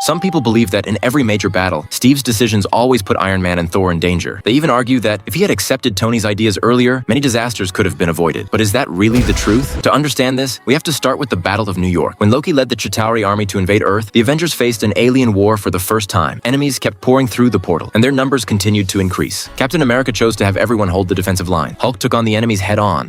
Some people believe that in every major battle, Steve's decisions always put Iron Man and Thor in danger. They even argue that if he had accepted Tony's ideas earlier, many disasters could have been avoided. But is that really the truth? To understand this, we have to start with the Battle of New York. When Loki led the Chitauri army to invade Earth, the Avengers faced an alien war for the first time. Enemies kept pouring through the portal, and their numbers continued to increase. Captain America chose to have everyone hold the defensive line. Hulk took on the enemies head-on,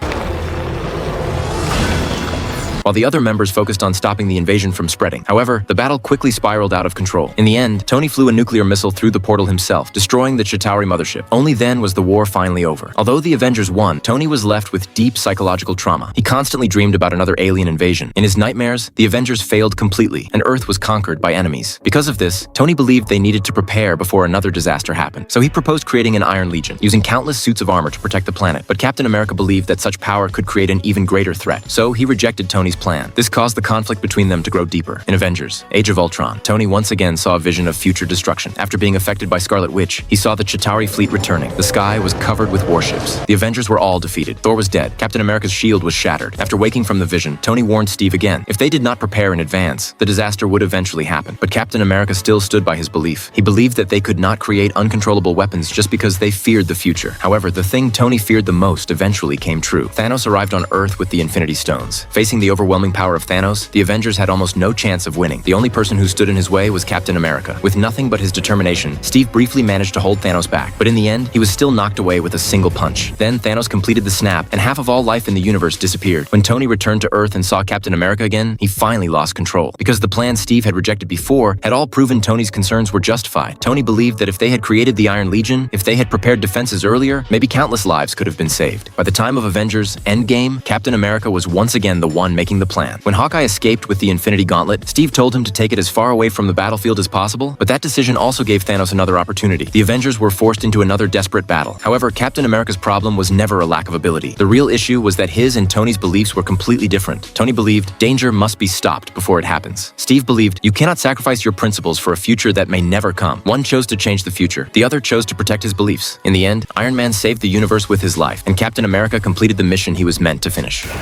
while the other members focused on stopping the invasion from spreading. However, the battle quickly spiraled out of control. In the end, Tony flew a nuclear missile through the portal himself, destroying the Chitauri mothership. Only then was the war finally over. Although the Avengers won, Tony was left with deep psychological trauma. He constantly dreamed about another alien invasion. In his nightmares, the Avengers failed completely, and Earth was conquered by enemies. Because of this, Tony believed they needed to prepare before another disaster happened. So he proposed creating an Iron Legion, using countless suits of armor to protect the planet. But Captain America believed that such power could create an even greater threat. So he rejected Tony's plan. This caused the conflict between them to grow deeper. In Avengers, Age of Ultron, Tony once again saw a vision of future destruction. After being affected by Scarlet Witch, he saw the Chitauri fleet returning. The sky was covered with warships. The Avengers were all defeated. Thor was dead. Captain America's shield was shattered. After waking from the vision, Tony warned Steve again. If they did not prepare in advance, the disaster would eventually happen. But Captain America still stood by his belief. He believed that they could not create uncontrollable weapons just because they feared the future. However, the thing Tony feared the most eventually came true. Thanos arrived on Earth with the Infinity Stones. Facing the overwhelming power of Thanos, the Avengers had almost no chance of winning. The only person who stood in his way was Captain America. With nothing but his determination, Steve briefly managed to hold Thanos back, but in the end, he was still knocked away with a single punch. Then Thanos completed the snap, and half of all life in the universe disappeared. When Tony returned to Earth and saw Captain America again, he finally lost control. Because the plans Steve had rejected before had all proven Tony's concerns were justified. Tony believed that if they had created the Iron Legion, if they had prepared defenses earlier, maybe countless lives could have been saved. By the time of Avengers Endgame, Captain America was once again the one making the plan. When Hawkeye escaped with the Infinity Gauntlet, Steve told him to take it as far away from the battlefield as possible, but that decision also gave Thanos another opportunity. The Avengers were forced into another desperate battle. However, Captain America's problem was never a lack of ability. The real issue was that his and Tony's beliefs were completely different. Tony believed danger must be stopped before it happens. Steve believed you cannot sacrifice your principles for a future that may never come. One chose to change the future. The other chose to protect his beliefs. In the end, Iron Man saved the universe with his life, and Captain America completed the mission he was meant to finish.